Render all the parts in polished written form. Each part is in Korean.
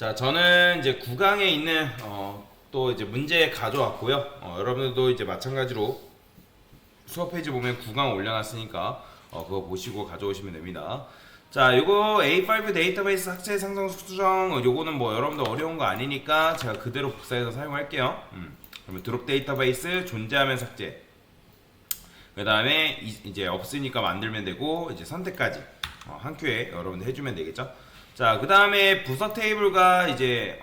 자, 저는 이제 9강에 있는 또 이제 문제 가져왔고요. 여러분들도 이제 마찬가지로 수업 페이지 보면 9강 올려놨으니까 그거 보시고 가져오시면 됩니다. 자, 요거 A5 데이터베이스 학제 상성 수정 요거는 뭐 여러분들 어려운 거 아니니까 제가 그대로 복사해서 사용할게요. 그러면 드롭 데이터베이스 존재하면서 학제. 그 다음에 이제 없으니까 만들면 되고 이제 선택까지 한 큐에 여러분들 해주면 되겠죠. 자, 그 다음에 부서 테이블과 이제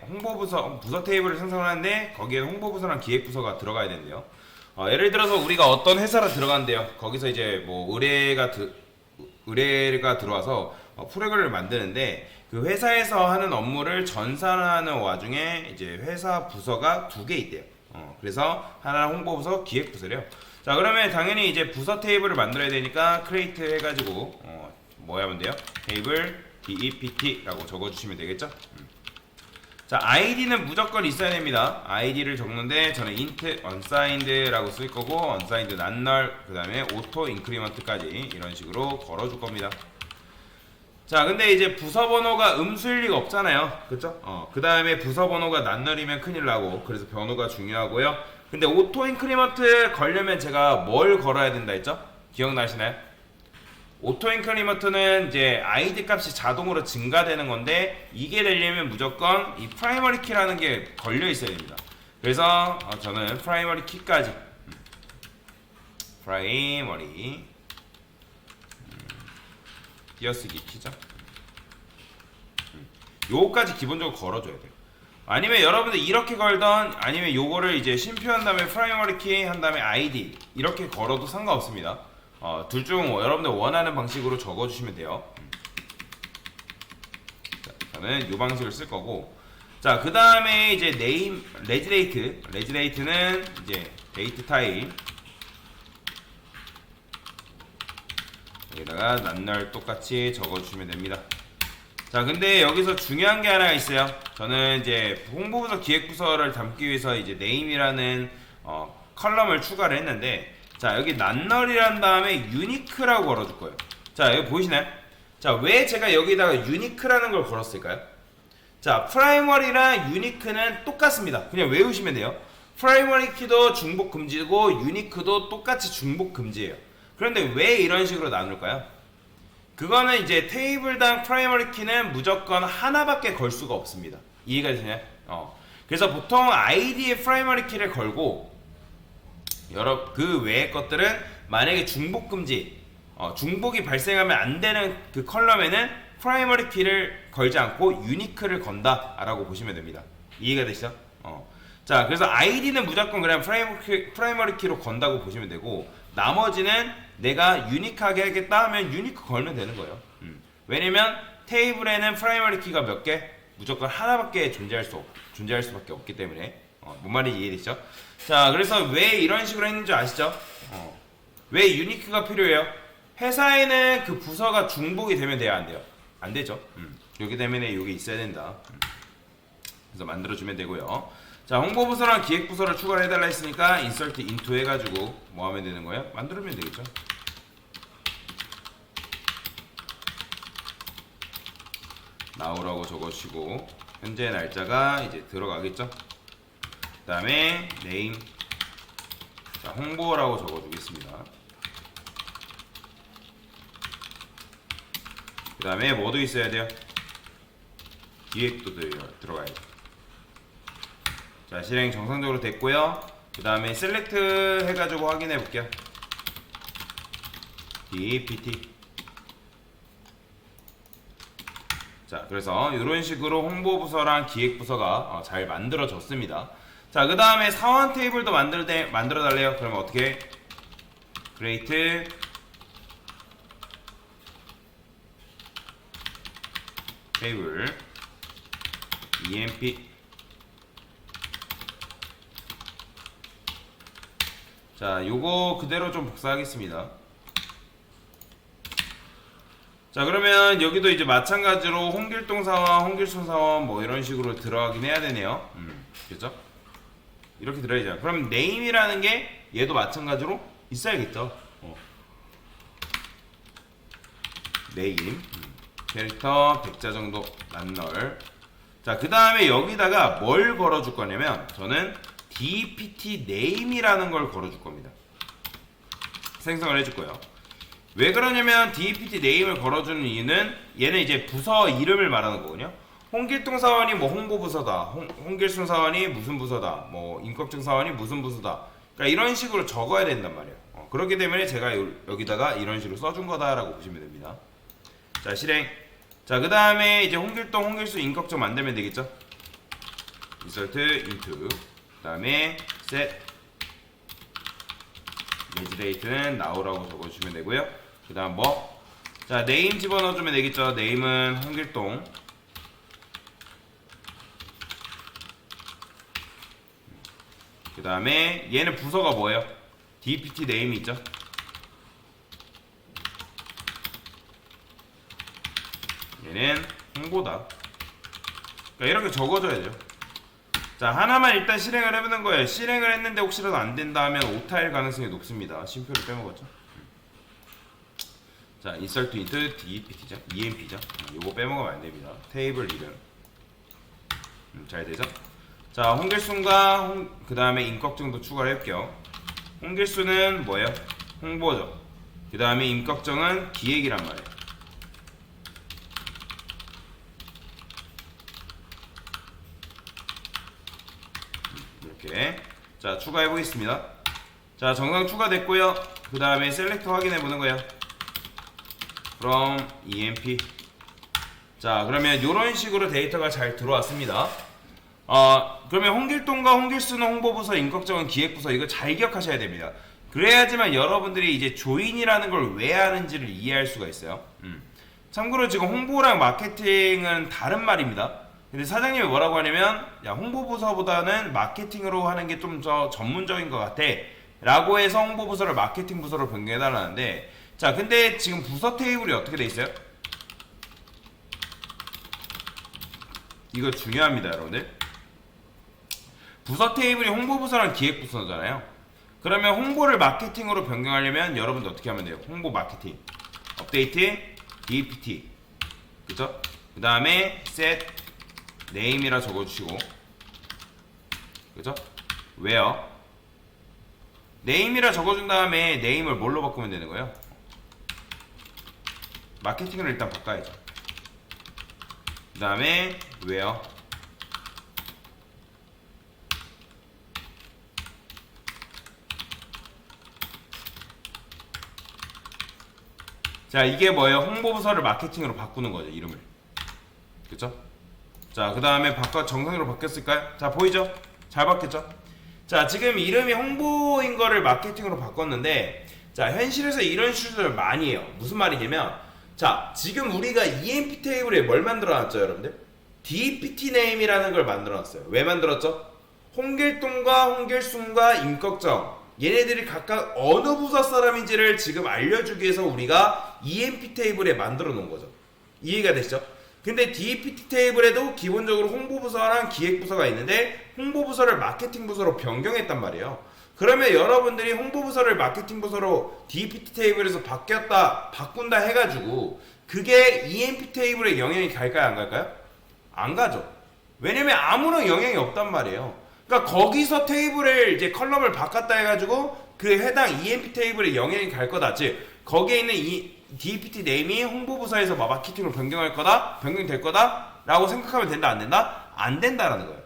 부서 테이블을 생성하는데 거기에 홍보부서랑 기획부서가 들어가야 된대요. 예를 들어서 우리가 어떤 회사로 들어간대요. 거기서 이제 뭐 의뢰가 들어와서 프로그램을 만드는데 그 회사에서 하는 업무를 전산하는 와중에 이제 회사 부서가 2개 있대요. 그래서 하나는 홍보부서, 기획부서래요. 자, 그러면 당연히 이제 부서 테이블을 만들어야 되니까 create 해가지고 뭐 하면 돼요? 테이블 DEPT라고 적어주시면 되겠죠? 자, ID는 무조건 있어야 됩니다. ID를 적는데 저는 int unsigned라고 쓸 거고 unsigned not null 그 다음에 auto increment까지 이런 식으로 걸어줄 겁니다. 자, 근데 이제 부서 번호가 음수일 리가 없잖아요. 그쵸? 그 다음에 부서 번호가 not null이면 큰일 나고 그래서 번호가 중요하고요. 근데 auto increment 걸려면 제가 뭘 걸어야 된다 했죠? 기억나시나요? 오토 인크리먼트는 이제 ID 값이 자동으로 증가되는 건데 이게 되려면 무조건 이 프라이머리 키라는 게 걸려 있어야 됩니다. 그래서 저는 프라이머리 키까지 프라이머리 띄어쓰기 키죠. 요거까지 기본적으로 걸어줘야 돼요. 아니면 여러분들 이렇게 걸던 아니면 요거를 이제 심표한 다음에 프라이머리 키 한 다음에 ID 이렇게 걸어도 상관없습니다. 둘 중 여러분들 원하는 방식으로 적어주시면 돼요. 자, 저는 이 방식을 쓸 거고, 자, 그 다음에 이제 네임 레지데이트는 이제 데이트 타입 여기다가 낱날 똑같이 적어주시면 됩니다. 자, 근데 여기서 중요한 게 하나 있어요. 저는 이제 홍보부서 기획부서를 담기 위해서 이제 네임이라는 컬럼을 추가를 했는데. 자, 여기 낱널이란 다음에 유니크라고 걸어줄 거예요. 자, 여기 보이시나요? 자, 왜 제가 여기다가 유니크라는 걸 걸었을까요? 자, 프라이머리랑 유니크는 똑같습니다. 그냥 외우시면 돼요. 프라이머리 키도 중복 금지고 유니크도 똑같이 중복 금지예요. 그런데 왜 이런 식으로 나눌까요? 그거는 이제 테이블당 프라이머리 키는 무조건 하나밖에 걸 수가 없습니다. 이해가 되시나요? 그래서 보통 ID에 프라이머리 키를 걸고 그 외의 것들은 만약에 중복 금지, 중복이 발생하면 안 되는 그 컬럼에는 프라이머리 키를 걸지 않고 유니크를 건다라고 보시면 됩니다. 이해가 되시죠? 자, 그래서 ID는 무조건 그냥 프라이머리 키로 건다고 보시면 되고 나머지는 내가 유니크하게 하겠다 하면 유니크 걸면 되는 거예요. 왜냐면 테이블에는 프라이머리 키가 몇 개? 무조건 하나밖에 존재할 수밖에 없기 때문에. 뭔 말인지 이해되시죠? 자, 그래서 왜 이런 식으로 했는지 아시죠? 왜 유니크가 필요해요? 회사에는 그 부서가 중복이 되면 돼야 안 돼요? 안 되죠. 여기 때문에 여기 있어야 된다. 그래서 만들어주면 되고요. 자, 홍보부서랑 기획부서를 추가를 해달라 했으니까 insert into 해가지고 뭐 하면 되는 거예요? 만들면 되겠죠. 나오라고 적어주시고 현재 날짜가 이제 들어가겠죠. 그 다음에 name, 자, 홍보라고 적어주겠습니다. 그 다음에 뭐도 있어야 돼요? 기획도 들어가야 돼요. 자, 실행 정상적으로 됐고요. 그 다음에 select 해가지고 확인해 볼게요. DPT. 자, 그래서 이런 식으로 홍보부서랑 기획부서가 잘 만들어졌습니다. 자, 그 다음에 사원 테이블도 만들어 달래요. 그러면 어떻게? create 테이블 emp. 자, 요거 그대로 좀 복사하겠습니다. 자, 그러면 여기도 이제 마찬가지로 홍길동 사원, 홍길순 사원 뭐 이런 식으로 들어가긴 해야 되네요. 그죠? 이렇게 들어야죠. 그럼 name이라는 게 얘도 마찬가지로 있어야겠죠. name 캐릭터 100자 정도 낱널. 자, 그 다음에 여기다가 뭘 걸어줄 거냐면 저는 DPT name이라는 걸 걸어줄 겁니다. 생성을 해줄 거예요. 왜 그러냐면 DPT name을 걸어주는 이유는 얘는 이제 부서 이름을 말하는 거거든요. 홍길동 사원이 뭐 홍보부서다, 홍길순 사원이 무슨 부서다, 뭐 임꺽정 사원이 무슨 부서다. 그러니까 이런 식으로 적어야 된단 말이에요. 그렇기 때문에 제가 여기다가 이런 식으로 써준 거다라고 보시면 됩니다. 자, 실행. 자, 그 다음에 이제 홍길동, 홍길순, 임꺽정 만들면 되겠죠. insert into. 그 다음에 set 매지데이트는 now라고 적어주시면 되고요. 그 다음 뭐, 자, name 집어넣어주면 되겠죠. name은 홍길동. 그 다음에 얘는 부서가 뭐예요? DPT name이 있죠. 얘는 홍보다. 그러니까 이렇게 적어줘야 돼요. 자, 하나만 일단 실행을 해보는 거예요. 실행을 했는데 혹시라도 안 된다 하면 오타일 가능성이 높습니다. 쉼표를 빼먹었죠. 자, insert into DPT죠. EMP죠. 요거 빼먹으면 안 됩니다. 테이블 이름. 잘 되죠? 자, 홍길순과 그 다음에 임꺽정도 추가를 할게요. 홍길순은 뭐예요? 홍보죠. 그 다음에 임꺽정은 기획이란 말이에요. 이렇게. 자, 추가해 보겠습니다. 자, 정상 추가됐고요. 그 다음에 셀렉트 확인해 보는 거예요. from emp. 자, 그러면 이런 식으로 데이터가 잘 들어왔습니다. 그러면 홍길동과 홍길순은 홍보부서, 임꺽정은 기획부서, 이거 잘 기억하셔야 됩니다. 그래야지만 여러분들이 이제 조인이라는 걸 왜 하는지를 이해할 수가 있어요. 참고로 지금 홍보랑 마케팅은 다른 말입니다. 근데 사장님이 뭐라고 하냐면, 야, 홍보부서보다는 마케팅으로 하는 게 좀 더 전문적인 것 같아 라고 해서 홍보부서를 마케팅 부서로 변경해달라는데, 자, 근데 지금 부서 테이블이 어떻게 돼 있어요? 이거 중요합니다, 여러분들. 부서 테이블이 홍보부서랑 기획부서잖아요. 그러면 홍보를 마케팅으로 변경하려면 여러분들 어떻게 하면 돼요? 홍보 마케팅 업데이트 DPT, 그쵸? 그 다음에 set name이라 적어주시고, 그쵸? where name이라 적어준 다음에 name을 뭘로 바꾸면 되는 거예요? 마케팅을 일단 바꿔야죠. 그 다음에 where. 자, 이게 뭐예요? 홍보부서를 마케팅으로 바꾸는 거죠, 이름을. 그쵸? 자, 그 다음에 정상으로 바뀌었을까요? 자, 보이죠? 잘 바뀌었죠? 자, 지금 이름이 홍보인 거를 마케팅으로 바꿨는데, 자, 현실에서 이런 실수를 많이 해요. 무슨 말이냐면, 자, 지금 우리가 EMP 테이블에 뭘 만들어놨죠, 여러분들? DPT name이라는 걸 만들어놨어요. 왜 만들었죠? 홍길동과 홍길순과 임꺽정, 얘네들이 각각 어느 부서 사람인지를 지금 알려주기 위해서 우리가 EMP 테이블에 만들어 놓은 거죠. 이해가 되시죠? 근데 DPT 테이블에도 기본적으로 홍보부서랑 기획부서가 있는데 홍보부서를 마케팅부서로 변경했단 말이에요. 그러면 여러분들이 홍보부서를 마케팅부서로 DPT 테이블에서 바꾼다 해가지고 그게 EMP 테이블에 영향이 갈까요, 안 갈까요? 안 가죠. 왜냐면 아무런 영향이 없단 말이에요. 그러니까 거기서 테이블을 이제 컬럼을 바꿨다 해가지고 그 해당 EMP 테이블에 영향이 갈 거다. 즉 거기에 있는 이 DPT 네임이 홍보부서에서 마케팅으로 변경될 거다 라고 생각하면 된다, 안 된다? 안 된다라는 거예요.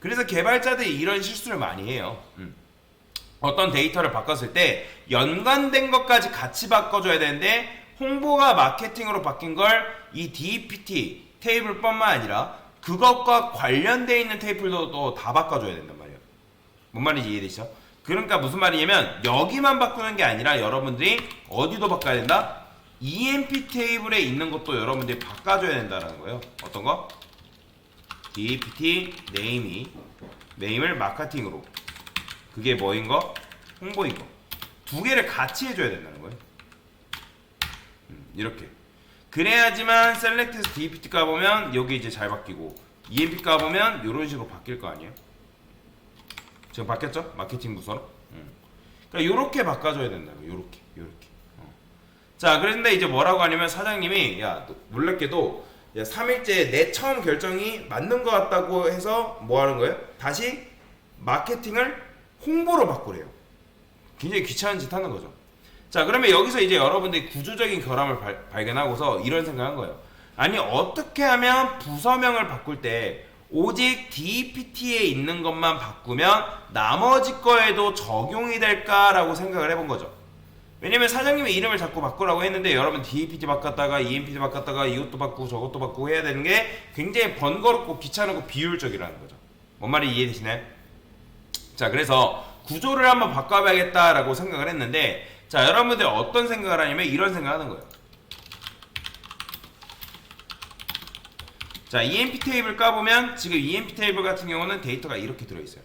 그래서 개발자들이 이런 실수를 많이 해요. 어떤 데이터를 바꿨을 때 연관된 것까지 같이 바꿔줘야 되는데 홍보가 마케팅으로 바뀐 걸 이 DPT 테이블뿐만 아니라 그것과 관련되어 있는 테이블도 또 다 바꿔줘야 된단 말이에요. 뭔 말인지 이해되시죠? 그러니까 무슨 말이냐면 여기만 바꾸는 게 아니라 여러분들이 어디도 바꿔야 된다? EMP 테이블에 있는 것도 여러분들이 바꿔줘야 된다는 거예요. 어떤 거? DPT 네임을 마케팅으로, 그게 뭐인 거? 홍보인 거. 두 개를 같이 해줘야 된다는 거예요. 이렇게. 그래야지만 셀렉트에서 DPT 까보면 여기 이제 잘 바뀌고 EMP 까보면 이런 식으로 바뀔 거 아니에요? 지금 바뀌었죠? 마케팅 부서로. 그러니까 요렇게 바꿔줘야 된다고. 요렇게. 자, 그런데 이제 뭐라고 하냐면 사장님이, 야, 놀랍게도 야, 3일째 내 처음 결정이 맞는 것 같다고 해서 뭐 하는 거예요? 다시 마케팅을 홍보로 바꾸래요. 굉장히 귀찮은 짓 하는 거죠. 자, 그러면 여기서 이제 여러분들이 구조적인 결함을 발견하고서 이런 생각한 거예요. 아니, 어떻게 하면 부서명을 바꿀 때 오직 DPT에 있는 것만 바꾸면 나머지 거에도 적용이 될까라고 생각을 해본 거죠. 왜냐면 사장님의 이름을 자꾸 바꾸라고 했는데 여러분 DPT 바꿨다가 EMPT 바꿨다가 이것도 바꾸고 저것도 바꾸고 해야 되는 게 굉장히 번거롭고 귀찮고 비효율적이라는 거죠. 뭔 말이 이해되시나요? 자, 그래서 구조를 한번 바꿔봐야겠다라고 생각을 했는데, 자, 여러분들 어떤 생각을 하냐면 이런 생각을 하는 거예요. 자, EMP 테이블 까보면 지금 EMP 테이블 같은 경우는 데이터가 이렇게 들어있어요.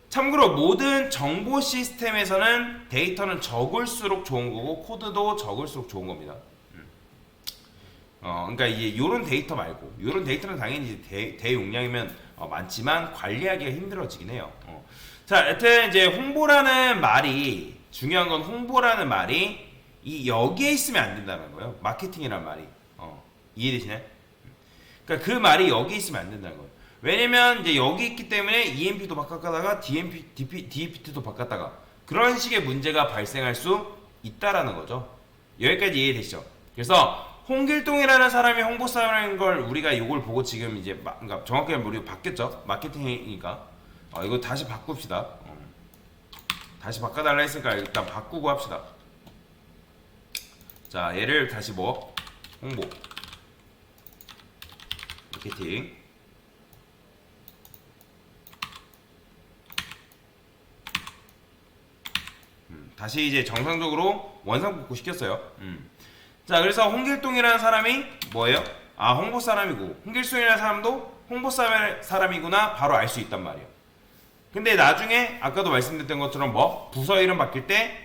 참고로 모든 정보 시스템에서는 데이터는 적을수록 좋은 거고 코드도 적을수록 좋은 겁니다. 그러니까 이제 요런 데이터 말고 요런 데이터는 당연히 대용량이면 많지만 관리하기가 힘들어지긴 해요. 자, 여튼 이제 홍보라는 말이 중요한 건 홍보라는 말이 이 여기에 있으면 안 된다는 거예요. 마케팅이란 말이 이해되시나요? 그러니까 그 말이 여기 있으면 안 된다는 거예요. 왜냐면 이제 여기 있기 때문에 EMP도 바꿨다가 DPT도 바꿨다가 그런 식의 문제가 발생할 수 있다라는 거죠. 여기까지 이해되시죠? 그래서 홍길동이라는 사람이 홍보사라는 걸 우리가 이걸 보고 지금 이제 그러니까 정확하게 우리가 바뀌었죠. 마케팅이니까 이거 다시 바꿉시다. 다시 바꿔달라 했으니까 일단 바꾸고 합시다. 자, 얘를 다시 뭐 홍보 마케팅 다시 이제 정상적으로 원상복구 시켰어요. 자, 그래서 홍길동이라는 사람이 뭐예요? 아, 홍보 사람이고 홍길동이라는 사람도 홍보 사람이구나 바로 알 수 있단 말이에요. 근데 나중에 아까도 말씀드렸던 것처럼 뭐 부서 이름 바뀔 때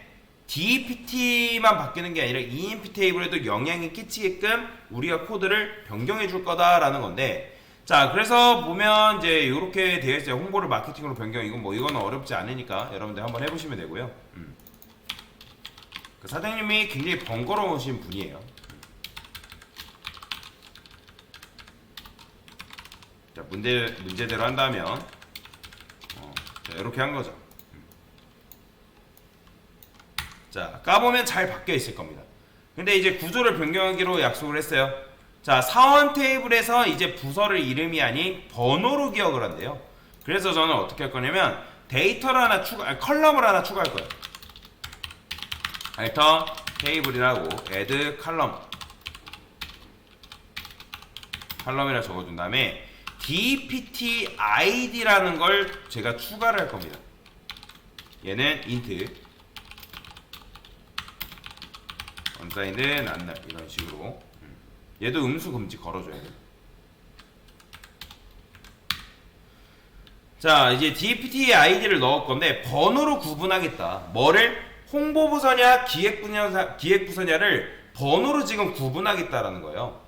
DPT만 바뀌는 게 아니라 EMP 테이블에도 영향이 끼치게끔 우리가 코드를 변경해 줄 거다라는 건데, 자, 그래서 보면 이제 이렇게 되어 있어요. 홍보를 마케팅으로 변경. 이거는 어렵지 않으니까 여러분들 한번 해보시면 되고요. 그 사장님이 굉장히 번거로우신 분이에요. 자, 문제대로 한다면 자, 이렇게 한 거죠. 자, 까보면 잘 바뀌어 있을 겁니다. 근데 이제 구조를 변경하기로 약속을 했어요. 자, 사원 테이블에서 이제 부서를 이름이 아닌 번호로 기억을 한대요. 그래서 저는 어떻게 할 거냐면 데이터를 하나 컬럼을 하나 추가할 거예요. 알터 테이블이라고 add 컬럼이라 적어준 다음에 dpt id라는 걸 제가 추가를 할 겁니다. 얘는 int unsigned none 이런 식으로 얘도 음수 금지 걸어줘야 돼요. 자, 이제 dpt id를 넣을 건데 번호로 구분하겠다. 뭐를? 홍보부서냐 기획부서냐를 번호로 지금 구분하겠다라는 거예요.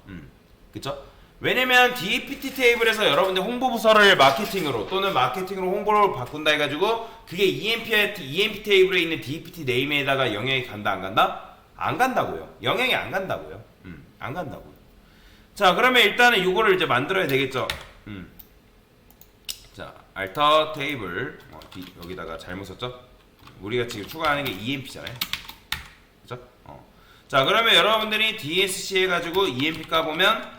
그쵸? 왜냐면 DPT 테이블에서 여러분들 홍보부서를 마케팅으로 또는 마케팅으로 홍보를 바꾼다 해가지고 그게 EMP 테이블에 있는 DPT 네임에다가 영향이 간다 안 간다? 안 간다고요. 영향이 안 간다고요. 안 간다고요. 자, 그러면 일단은 이거를 이제 만들어야 되겠죠. 자, alter 테이블 여기다가 잘못 썼죠? 우리가 지금 추가하는 게 EMP잖아요. 그죠? 자, 그러면 여러분들이 DSC 해가지고 EMP 까보면,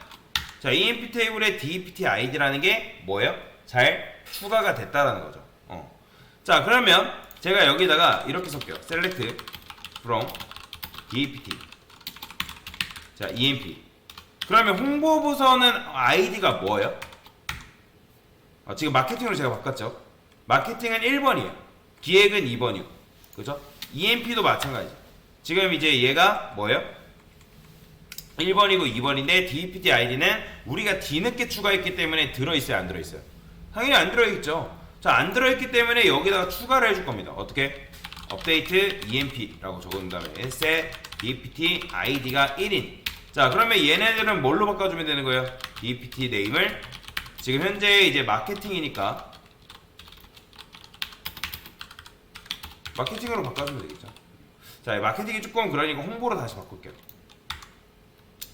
자, EMP 테이블에 DPT ID라는 게 뭐예요? 잘 추가가 됐다라는 거죠. 자, 그러면 제가 여기다가 이렇게 섞여요. select from DPT. 자, EMP. 그러면 홍보부서는 ID가 뭐예요? 지금 마케팅으로 제가 바꿨죠. 마케팅은 1번이에요. 기획은 2번이고, 그죠? EMP도 마찬가지. 지금 이제 얘가 뭐예요? 1번이고 2번인데 DPT ID는 우리가 뒤늦게 추가했기 때문에 들어있어요, 안 들어있어요? 당연히 안 들어있죠. 자, 안 들어있기 때문에 여기다가 추가를 해줄 겁니다. 어떻게? update EMP라고 적은 다음에 set DPT ID가 1인. 자, 그러면 얘네들은 뭘로 바꿔주면 되는 거예요? DPT 네임을 지금 현재 이제 마케팅이니까 마케팅으로 바꿔주면 되겠죠. 자, 마케팅이 조금 그러니까 홍보로 다시 바꿀게요.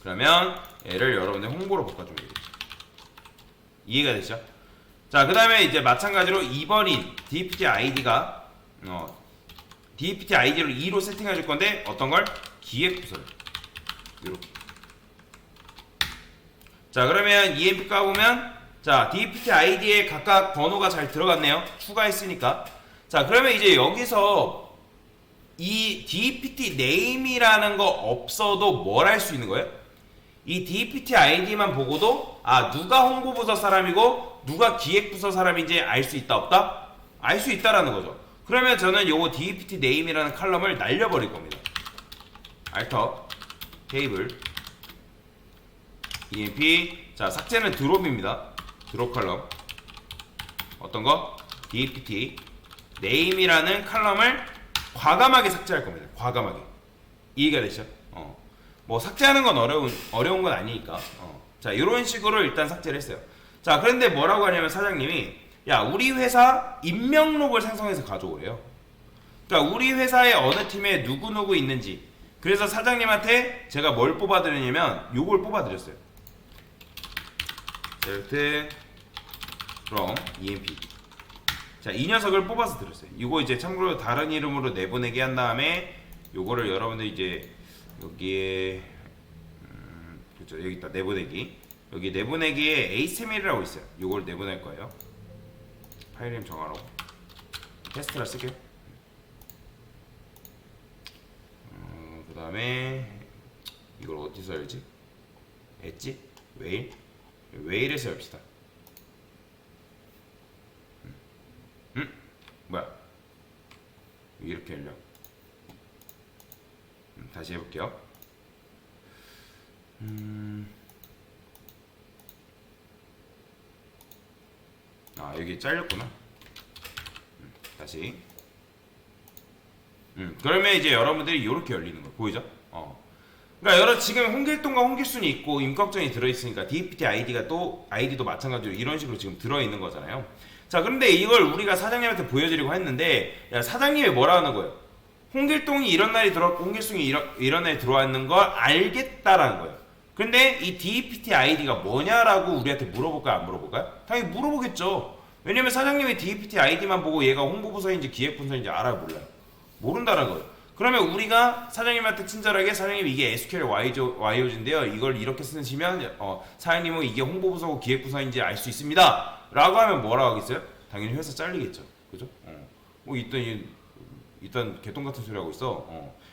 그러면 얘를 여러분들 홍보로 바꿔주면 되겠죠. 이해가 되시죠? 자, 그 다음에 이제 마찬가지로 2번인 DPT 아이디가 DPT 아이디를 2로 세팅해 줄 건데 어떤 걸? 기획부서를 이렇게. 자, 그러면 EMP 까보면 자, DPT 아이디에 각각 번호가 잘 들어갔네요. 추가했으니까. 자, 그러면 이제 여기서 이 DPT 네임이라는 거 없어도 뭘 할 수 있는 거예요? 이 DPT 아이디만 보고도 누가 홍보부서 사람이고 누가 기획부서 사람인지 알 수 있다 없다? 알 수 있다라는 거죠. 그러면 저는 요거 DPT 네임이라는 칼럼을 날려버릴 겁니다. 알터 테이블 EMP. 자, 삭제는 드롭입니다. 드롭 칼럼. 어떤 거? DPT 네임이라는 칼럼을 과감하게 삭제할 겁니다. 과감하게. 이해가 되시죠? 뭐 삭제하는 건 어려운 건 아니니까. 자, 이런 식으로 일단 삭제를 했어요. 자, 그런데 뭐라고 하냐면 사장님이 야, 우리 회사 임명록을 생성해서 가져오래요. 그러니까 우리 회사에 어느 팀에 누구누구 있는지. 그래서 사장님한테 제가 뭘 뽑아드리냐면 요걸 뽑아드렸어요. select from EMP. 자, 이 녀석을 뽑아서 드렸어요. 이거 이제 참고로 다른 이름으로 내보내기 한 다음에 요거를 여러분들 이제 여기에 그렇죠, 여기 있다. 내보내기. 여기 내보내기에 HTML이라고 있어요. 요걸 내보낼 거예요. 파일 이름 정하라고. 테스트라 쓸게요. 그 다음에 이걸 어디서 열지? 엣지? 웨일? 웨일에서 엽시다. 뭐야? 이렇게 열려. 다시 해볼게요. 여기 잘렸구나. 다시. 그러면 이제 여러분들이 이렇게 열리는 거 보이죠? 그러니까 지금 홍길동과 홍길순이 있고 임꺽정이 들어있으니까 DPT 아이디도 마찬가지로 이런 식으로 지금 들어있는 거잖아요. 자, 그런데 이걸 우리가 사장님한테 보여드리고 했는데, 야, 사장님이 뭐라 하는 거예요? 홍길동이 이런 날이 들어왔고 홍길순이 이런 날이 들어왔는 걸 알겠다라는 거예요. 근데 이 DPT 아이디가 뭐냐라고 우리한테 물어볼까요? 안 물어볼까요? 당연히 물어보겠죠. 왜냐면 사장님이 DPT 아이디만 보고 얘가 홍보부서인지 기획부서인지 알아요? 몰라요? 모른다는 거예요. 그러면 우리가 사장님한테 친절하게 사장님 이게 SQL YOG인데요. 이걸 이렇게 쓰시면 사장님은 이게 홍보부서고 기획부서인지 알 수 있습니다. 라고 하면 뭐라고 하겠어요? 당연히 회사 잘리겠죠. 그죠? 뭐 일단 개똥 같은 소리 하고 있어.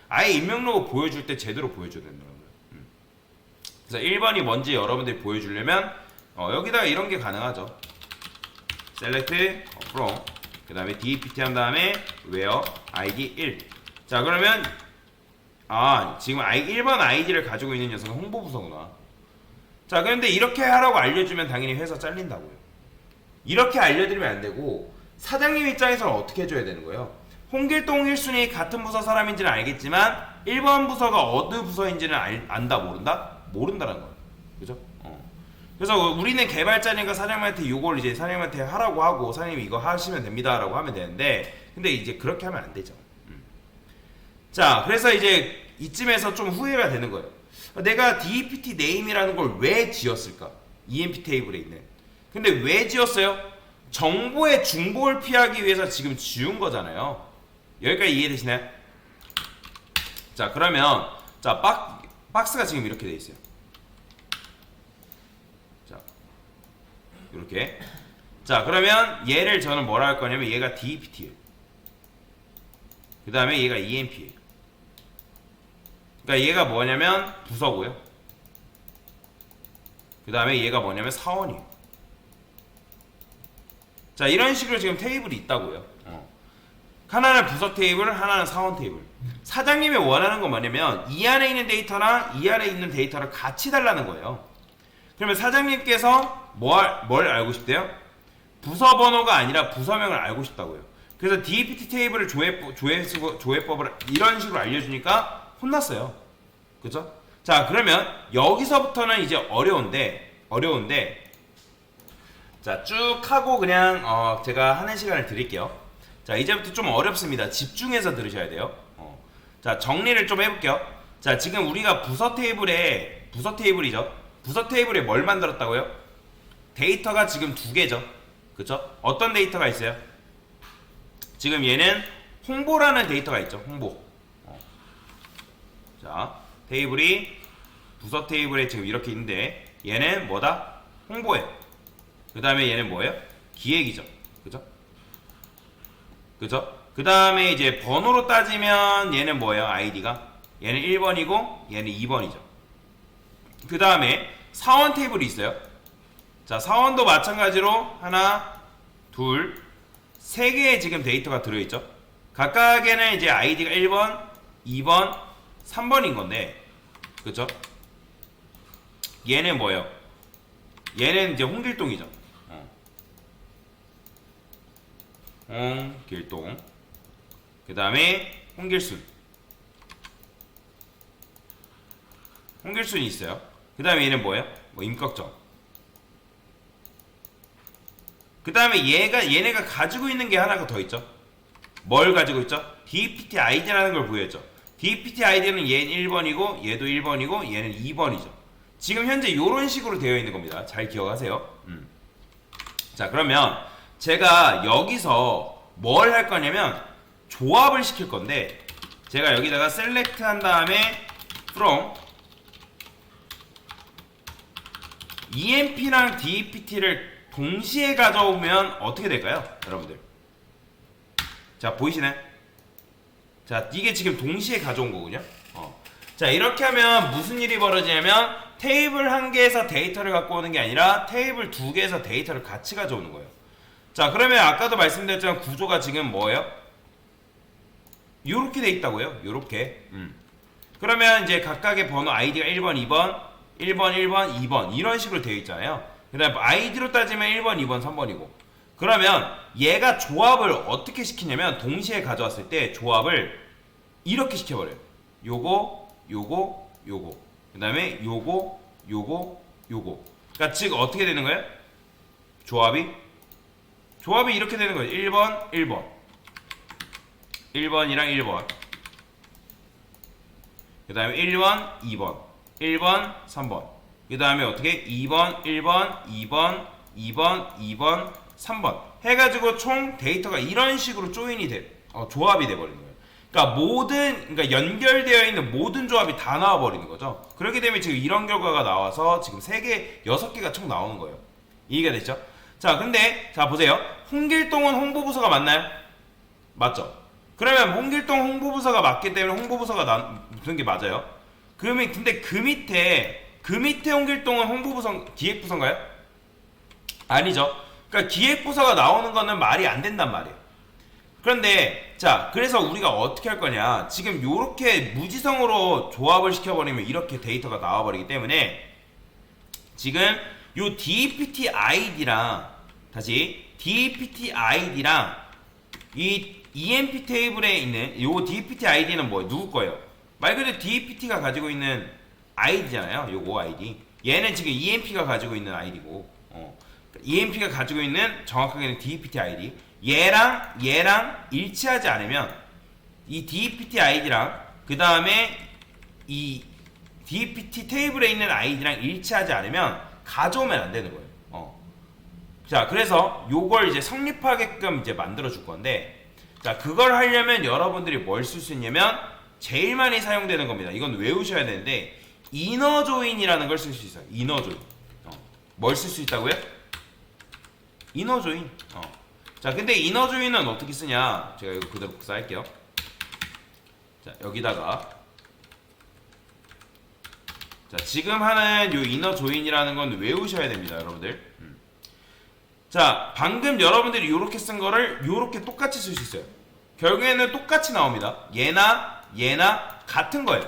아예 임명록을 보여줄 때 제대로 보여줘야 된다는 거예요. 그래서 1번이 뭔지 여러분들이 보여주려면 여기다가 이런 게 가능하죠. select from 그 다음에 DPT 한 다음에 where id 1. 자, 그러면 지금 1번 아이디를 가지고 있는 녀석은 홍보부서구나. 자, 그런데 이렇게 하라고 알려주면 당연히 회사 잘린다고요. 이렇게 알려드리면 안 되고 사장님 입장에서는 어떻게 해줘야 되는 거예요? 홍길동, 홍길순이 같은 부서 사람인지는 알겠지만 1번 부서가 어느 부서인지는 안다 모른다? 모른다는 거예요. 그죠? 그래서 우리는 개발자니까 사장님한테 이걸 이제 사장님한테 하라고 하고 사장님이 이거 하시면 됩니다 라고 하면 되는데, 근데 이제 그렇게 하면 안 되죠. 자, 그래서 이제 이쯤에서 좀 후회가 되는 거예요. 내가 DPT 네임이라는 걸 왜 지었을까? EMP 테이블에 있는. 근데 왜 지었어요? 정보의 중복을 피하기 위해서 지금 지운 거잖아요. 여기까지 이해되시나요? 자, 그러면 자, 박스가 지금 이렇게 돼 있어요. 자, 이렇게. 자, 그러면 얘를 저는 뭐라 할 거냐면 얘가 DPT예요. 그 다음에 얘가 EMP예요. 그러니까 얘가 뭐냐면 부서고요. 그 다음에 얘가 뭐냐면 사원이에요. 자, 이런 식으로 지금 테이블이 있다고요. 하나는 부서 테이블, 하나는 사원 테이블. 사장님이 원하는 건 뭐냐면 이 안에 있는 데이터랑 이 안에 있는 데이터를 같이 달라는 거예요. 그러면 사장님께서 뭘 알고 싶대요? 부서 번호가 아니라 부서명을 알고 싶다고요. 그래서 DPT 테이블을 조회법을 이런 식으로 알려주니까 혼났어요. 그죠? 자, 그러면 여기서부터는 이제 어려운데 자, 쭉 하고 그냥 제가 하는 시간을 드릴게요. 자, 이제부터 좀 어렵습니다. 집중해서 들으셔야 돼요. 자, 정리를 좀 해볼게요. 자, 지금 우리가 부서 테이블이죠. 부서 테이블에 뭘 만들었다고요? 데이터가 지금 두 개죠. 그쵸? 어떤 데이터가 있어요? 지금 얘는 홍보라는 데이터가 있죠. 홍보. 자, 테이블이 부서 테이블에 지금 이렇게 있는데 얘는 뭐다? 홍보예요. 그 다음에 얘는 뭐예요? 기획이죠. 그죠? 그죠? 그 다음에 이제 번호로 따지면 얘는 뭐예요? 아이디가? 얘는 1번이고 얘는 2번이죠. 그 다음에 사원 테이블이 있어요. 자, 사원도 마찬가지로 하나, 둘, 세 개의 지금 데이터가 들어있죠. 각각에는 이제 아이디가 1번, 2번, 3번인 건데, 그쵸? 얘는 뭐예요? 얘는 이제 홍길동이죠. 홍길동. 그 다음에 홍길순. 홍길순이 있어요. 그 다음에 얘는 뭐예요? 뭐 임꺽정. 그 다음에 얘네가 가지고 있는 게 하나가 더 있죠. 뭘 가지고 있죠? DPT 아이디라는 걸 보였죠. DPT 아이디는 얘는 1번이고 얘도 1번이고 얘는 2번이죠. 지금 현재 이런 식으로 되어 있는 겁니다. 잘 기억하세요. 자, 그러면 제가 여기서 뭘 할 거냐면 조합을 시킬 건데, 제가 여기다가 셀렉트 한 다음에 from EMP랑 DPT를 동시에 가져오면 어떻게 될까요? 여러분들. 자, 보이시나요? 자, 이게 지금 동시에 가져온 거군요. 자, 이렇게 하면 무슨 일이 벌어지냐면 테이블 한 개에서 데이터를 갖고 오는 게 아니라 테이블 두 개에서 데이터를 같이 가져오는 거예요. 자, 그러면 아까도 말씀드렸지만 구조가 지금 뭐예요? 요렇게 돼 있다고요. 요렇게. 그러면 이제 각각의 번호 아이디가 1번, 2번, 1번, 1번, 2번 이런 식으로 되어 있잖아요. 그 다음에 아이디로 따지면 1번, 2번, 3번이고. 그러면 얘가 조합을 어떻게 시키냐면 동시에 가져왔을 때 조합을 이렇게 시켜버려요. 요거, 요거, 요거. 그 다음에 요거, 요거, 요거. 그러니까 즉 어떻게 되는 거예요? 조합이 이렇게 되는 거예요. 1번, 1번. 1번이랑 1번. 그 다음에 1번, 2번. 1번, 3번. 그 다음에 어떻게? 2번, 1번, 2번, 2번, 2번, 3번. 해가지고 총 데이터가 이런 식으로 조인이 조합이 돼버리는 거예요. 그러니까 연결되어 있는 모든 조합이 다 나와버리는 거죠. 그렇게 되면 지금 이런 결과가 나와서 지금 3개, 6개가 총 나오는 거예요. 이해가 됐죠? 자, 근데, 자, 보세요. 홍길동은 홍보부서가 맞나요? 맞죠? 그러면 홍길동 홍보부서가 맞기 때문에 홍보부서가 무슨 게 맞아요? 그러면, 근데 그 밑에 홍길동은 홍보부서, 기획부서인가요? 아니죠. 그러니까 기획부서가 나오는 거는 말이 안 된단 말이에요. 그런데 자, 그래서 우리가 어떻게 할 거냐, 지금 요렇게 무지성으로 조합을 시켜버리면 이렇게 데이터가 나와버리기 때문에 지금 요 DPT 아이디랑 다시 DPT 아이디랑 이 EMP 테이블에 있는 요 DPT 아이디는 뭐예요? 누구 거예요? 말 그대로 DPT가 가지고 있는 아이디잖아요. 요거 아이디. 얘는 지금 EMP가 가지고 있는 아이디고, EMP가 가지고 있는 정확하게는 DPT 아이디. 얘랑 일치하지 않으면 이 DPT 아이디랑 그 다음에 이 DPT 테이블에 있는 아이디랑 일치하지 않으면 가져오면 안 되는 거예요. 자, 그래서 요걸 이제 성립하게끔 이제 만들어 줄 건데, 자, 그걸 하려면 여러분들이 뭘 쓸 수 있냐면 제일 많이 사용되는 겁니다. 이건 외우셔야 되는데 이너 조인이라는 걸 쓸 수 있어요. 이너 조인. 뭘 쓸 수 있다고요? 이너 조인. 자, 근데 이너 조인은 어떻게 쓰냐? 제가 이거 그대로 복사할게요. 자, 여기다가 자, 지금 하는 요 이너 조인이라는 건 외우셔야 됩니다, 여러분들. 자, 방금 여러분들이 요렇게 쓴 거를 요렇게 똑같이 쓸 수 있어요. 결국에는 똑같이 나옵니다. 얘나 같은 거예요.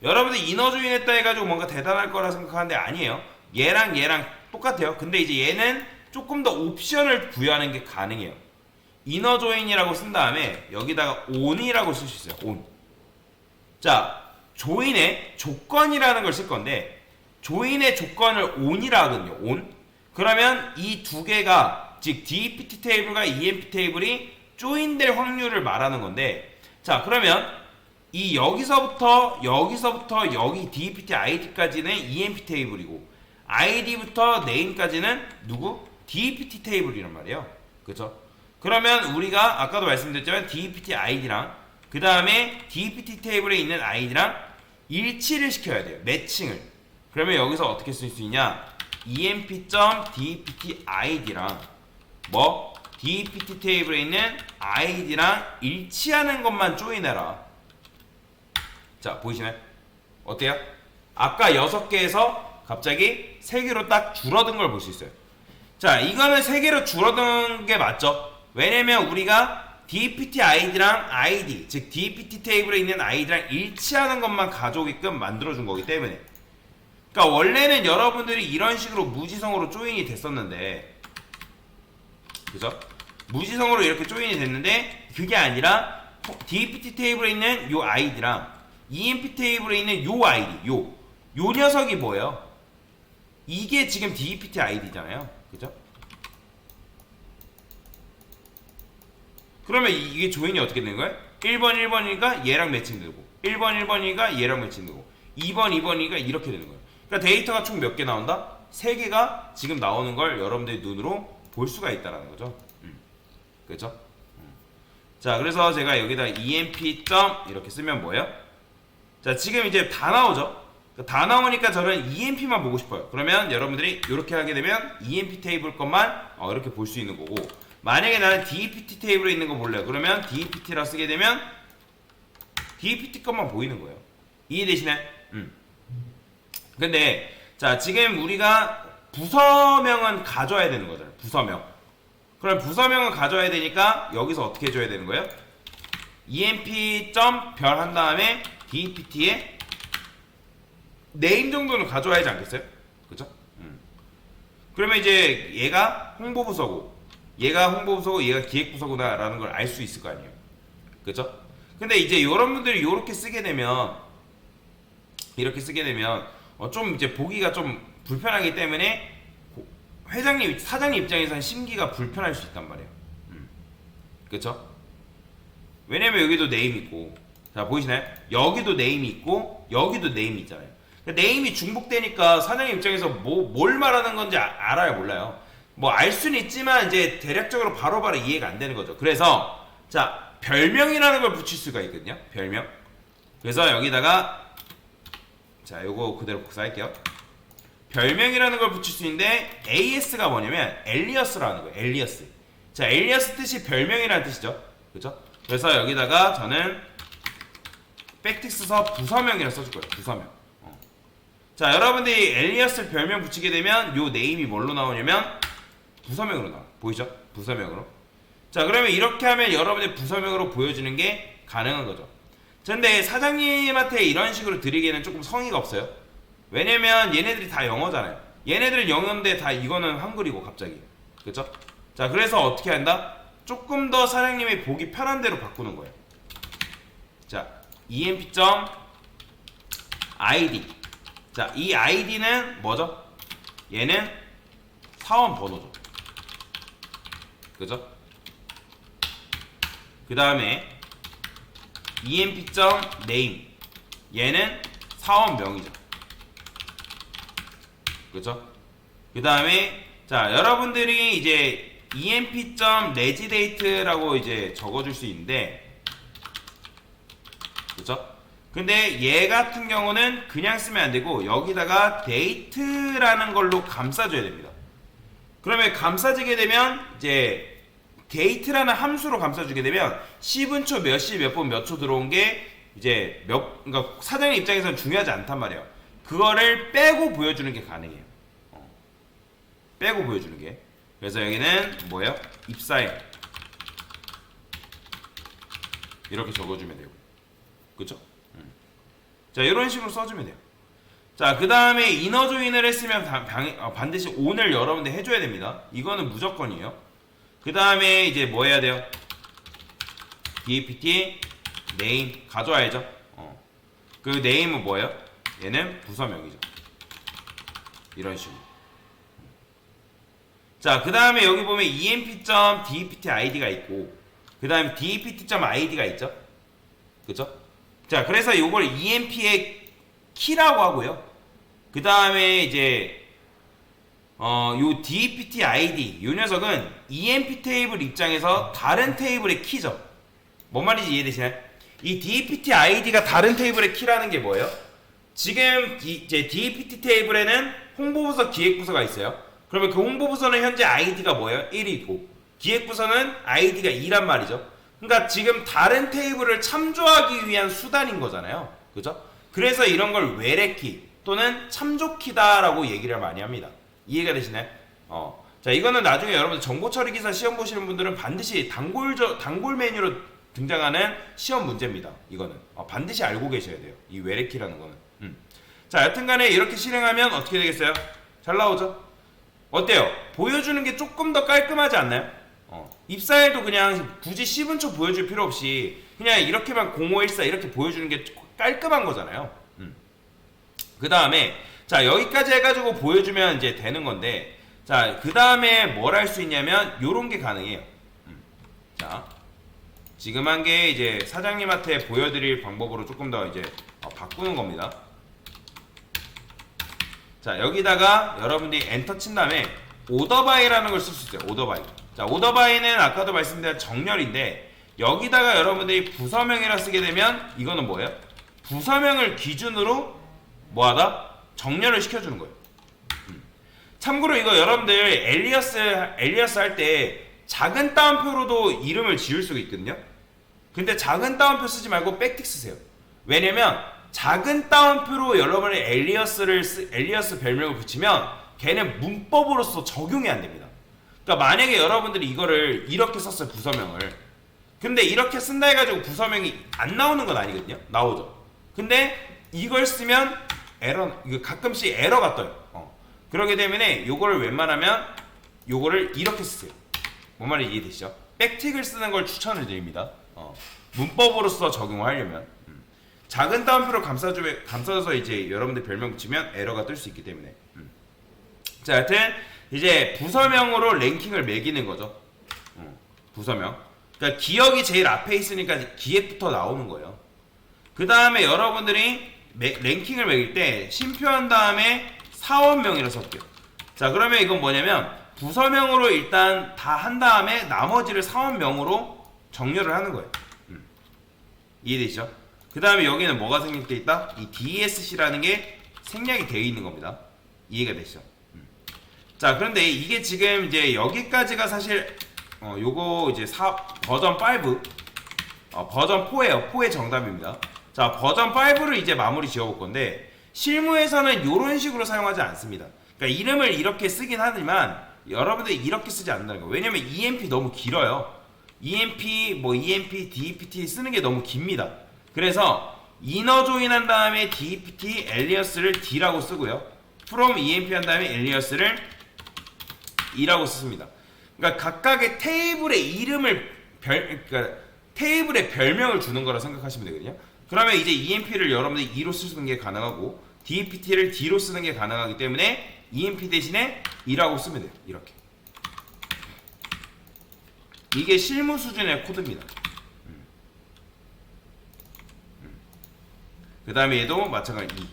여러분들 이너 조인 했다 해가지고 뭔가 대단할 거라 생각하는데 아니에요. 얘랑 똑같아요. 근데 이제 얘는 조금 더 옵션을 부여하는 게 가능해요. 이너 조인이라고 쓴 다음에 여기다가 on이라고 쓸 수 있어요. on. 자, 조인의 조건이라는 걸 쓸 건데 조인의 조건을 on이라 하거든요. on. 그러면 이 두 개가 즉 DPT 테이블과 EMP 테이블이 조인될 확률을 말하는 건데, 자, 그러면 이 여기서부터 여기 DPT ID까지는 EMP 테이블이고 ID부터 name까지는 누구? DPT 테이블이란 말이에요. 그죠? 그러면 우리가 아까도 말씀드렸지만 DPT ID랑 그 다음에 DPT 테이블에 있는 ID랑 일치를 시켜야 돼요. 매칭을. 그러면 여기서 어떻게 쓸 수 있냐? emp.dpt id랑 뭐 dpt 테이블에 있는 id랑 일치하는 것만 조인해라. 자, 보이시나요? 어때요? 아까 6개에서 갑자기 3개로 딱 줄어든 걸 볼 수 있어요. 자, 이거는 3개로 줄어든 게 맞죠? 왜냐면 우리가 dpt id랑 id, 즉 dpt 테이블에 있는 id랑 일치하는 것만 가져오게끔 만들어준 거기 때문에. 그러니까 원래는 여러분들이 이런 식으로 무지성으로 조인이 됐었는데, 그죠? 무지성으로 이렇게 조인이 됐는데 그게 아니라 dpt 테이블에 있는 요 id랑 emp 테이블에 있는 요 id, 요 녀석이 뭐예요? 이게 지금 dpt id잖아요. 그죠? 그러면 이게 조인이 어떻게 되는 거예요? 1번 1번이니까 얘랑 매칭되고 1번 1번이니까 얘랑 매칭되고 2번 2번이니까 이렇게 되는 거예요. 그러니까 데이터가 총 몇 개 나온다? 3개가 지금 나오는 걸 여러분들이 눈으로 볼 수가 있다는 거죠. 그렇죠? 자, 그래서 제가 여기다 emp. 이렇게 쓰면 뭐예요? 자, 지금 이제 다 나오죠? 다 나오니까 저는 EMP만 보고 싶어요. 그러면 여러분들이 이렇게 하게 되면 EMP 테이블 것만 이렇게 볼 수 있는 거고, 만약에 나는 DPT 테이블에 있는 거 볼래요. 그러면 DPT라 쓰게 되면 DPT 것만 보이는 거예요. 이해되시나요? 근데 자, 지금 우리가 부서명은 가져야 되는 거잖아요. 부서명. 그럼 부서명은 가져야 되니까 여기서 어떻게 해줘야 되는 거예요? emp. 별 한 다음에 dpt에 네임 정도는 가져와야 하지 않겠어요? 그죠? 그러면 이제 얘가 홍보부서고 얘가 기획부서구나 라는 걸 알 수 있을 거 아니에요. 그죠? 근데 이제 여러분들이 이렇게 쓰게 되면 좀 이제 보기가 좀 불편하기 때문에 사장님 입장에서는 심기가 불편할 수 있단 말이에요. 그쵸? 왜냐면 여기도 네임 있고, 자, 보이시나요? 여기도 네임이 있고 여기도 네임이 있잖아요. 네임이 중복되니까 사장님 입장에서 뭘 말하는 건지 알아요, 몰라요? 뭐 알 수는 있지만 이제 대략적으로 바로바로 이해가 안 되는 거죠. 그래서 자, 별명이라는 걸 붙일 수가 있거든요. 별명. 그래서 여기다가 자, 요거 그대로 복사할게요. 별명이라는 걸 붙일 수 있는데 AS가 뭐냐면 엘리어스라는 거예요. 엘리어스. 자, 엘리어스 뜻이 별명이라는 뜻이죠. 그죠? 그래서 여기다가 저는 백틱 써서 부서명이라 써줄 거예요. 부서명. 자, 여러분들이 엘리어스 별명 붙이게 되면 요 네임이 뭘로 나오냐면 부서명으로 나와요. 보이죠? 부서명으로. 자, 그러면 이렇게 하면 여러분의 부서명으로 보여주는 게 가능한 거죠. 근데 사장님한테 이런 식으로 드리기에는 조금 성의가 없어요. 왜냐면 얘네들이 다 영어잖아요. 얘네들은 영어인데 다 이거는 한글이고 갑자기. 그쵸? 자, 그래서 어떻게 한다? 조금 더 사장님이 보기 편한 대로 바꾸는 거예요. 자, emp.id. 자, 이 id는 뭐죠? 얘는 사원 번호죠. 그죠? 그 다음에 emp.name. 얘는 사원명이죠. 그죠? 그 다음에 자, 여러분들이 이제 emp.regidate라고 이제 적어줄 수 있는데, 그죠? 근데 얘 같은 경우는 그냥 쓰면 안 되고 여기다가 date라는 걸로 감싸줘야 됩니다. 그러면 감싸지게 되면 이제 date라는 함수로 감싸주게 되면 10분초 몇 시 몇 분 몇 초 들어온 게 이제 그러니까 사장님 입장에서는 중요하지 않단 말이에요. 그거를 빼고 보여주는 게 가능해요. 빼고 보여주는 게. 그래서 여기는 뭐예요? 입사일 이렇게 적어주면 되고, 그쵸? 자, 이런 식으로 써주면 돼요. 자, 그 다음에 이너 조인을 했으면 반드시 on을 여러분들 해줘야 됩니다. 이거는 무조건이에요. 그 다음에 이제 뭐 해야 돼요? dpt name 가져와야죠. 그 name은 뭐예요? 얘는 부서명이죠. 이런 식으로. 자, 그 다음에 여기 보면 emp.dpt id가 있고, 그 다음에 dpt.id가 있죠. 그쵸? 자, 그래서 이걸 EMP의 키라고 하고요. 그 다음에 이제 요 DPT ID 요 녀석은 EMP 테이블 입장에서 다른 테이블의 키죠. 뭔 말인지 이해되시나요? 이 DPT ID가 다른 테이블의 키라는 게 뭐예요? 지금 이제 DPT 테이블에는 홍보부서 기획부서가 있어요. 그러면 그 홍보부서는 현재 ID가 뭐예요? 1이고 기획부서는 ID가 2란 말이죠. 그러니까 지금 다른 테이블을 참조하기 위한 수단인 거잖아요. 그죠? 그래서 이런 걸 외래키 또는 참조키다라고 얘기를 많이 합니다. 이해가 되시나요? 자, 이거는 나중에 여러분들 정보 처리 기사 시험 보시는 분들은 반드시 단골 메뉴로 등장하는 시험 문제입니다. 이거는 반드시 알고 계셔야 돼요. 이 외래키라는 거는. 자, 여튼간에 이렇게 실행하면 어떻게 되겠어요? 잘 나오죠? 어때요? 보여주는 게 조금 더 깔끔하지 않나요? 입사에도 그냥 굳이 10분 보여줄 필요 없이 그냥 이렇게만 0514 이렇게 보여주는 게 깔끔한 거잖아요. 그 다음에 자, 여기까지 해가지고 보여주면 이제 되는 건데, 자, 그 다음에 뭘 할 수 있냐면 요런 게 가능해요. 자, 지금 한 게 이제 사장님한테 보여드릴 방법으로 조금 더 이제 바꾸는 겁니다. 자, 여기다가 여러분들이 엔터 친 다음에 오더바이라는 걸 쓸 수 있어요. 오더바이. 자, 오더바이는 아까도 말씀드린 정렬인데, 여기다가 여러분들이 부서명이라 쓰게 되면 이거는 뭐예요? 부서명을 기준으로 뭐하다? 정렬을 시켜주는 거예요. 참고로 이거 여러분들 엘리어스 할 때 작은 따옴표로도 이름을 지을 수가 있거든요. 근데 작은 따옴표 쓰지 말고 백틱 쓰세요. 왜냐면 작은 따옴표로 여러분이 엘리어스 별명을 붙이면 걔는 문법으로서 적용이 안 됩니다. 그러니까 만약에 여러분들이 이거를 이렇게 썼어요, 부서명을. 근데 이렇게 쓴다 해가지고 부서명이 안 나오는 건 아니거든요. 나오죠. 근데 이걸 쓰면 이거 가끔씩 에러가 떠요. 그러기 때문에 요거를 웬만하면 요거를 이렇게 쓰세요. 뭔 말인지 이해되시죠? 백틱을 쓰는 걸 추천을 드립니다. 문법으로서 적용을 하려면 작은 따옴표로 감싸줘서 이제 여러분들 별명 붙이면 에러가 뜰 수 있기 때문에. 자, 여튼 이제 부서명으로 랭킹을 매기는 거죠. 부서명. 그러니까 기억이 제일 앞에 있으니까 기획부터 나오는 거예요. 그 다음에 여러분들이 랭킹을 매길 때 심표한 다음에 사원명이라 쓸게요. 자, 그러면 이건 뭐냐면 부서명으로 일단 다 한 다음에 나머지를 사원명으로 정렬을 하는 거예요. 이해되시죠? 그 다음에 여기는 뭐가 생략되어 있다? 이 DSC라는 게 생략이 되어 있는 겁니다. 이해가 되시죠? 자, 그런데 이게 지금 이제 여기까지가 사실 요거 이제 버전 5 버전 4예요. 4의 정답입니다. 자, 버전 5를 이제 마무리 지어볼 건데 실무에서는 이런 식으로 사용하지 않습니다. 그러니까 이름을 이렇게 쓰긴 하지만 여러분들이 이렇게 쓰지 않는다는 거예요. 왜냐면 EMP 너무 길어요. EMP, DPT 쓰는 게 너무 깁니다. 그래서 이너 조인 한 다음에 DPT 엘리어스를 D라고 쓰고요. from EMP 한 다음에 엘리어스를 E라고 쓰습니다. 그러니까 각각의 테이블의 이름을 그러니까 테이블의 별명을 주는 거라 생각하시면 되거든요. 그러면 이제 EMP를 여러분들이 E로 쓰는 게 가능하고 DPT를 D로 쓰는 게 가능하기 때문에 EMP 대신에 E라고 쓰면 돼요. 이렇게. 이게 실무 수준의 코드입니다. 그 다음에 얘도 마찬가지 E.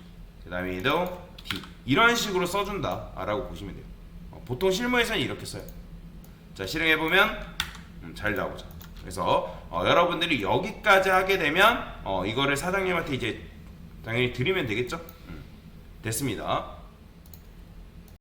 그 다음에 얘도 D. 이런 식으로 써준다 라고 보시면 돼요. 보통 실무에서는 이렇게 써요. 자, 실행해보면 잘 나오죠. 그래서 여러분들이 여기까지 하게 되면 이거를 사장님한테 이제 당연히 드리면 되겠죠. 됐습니다.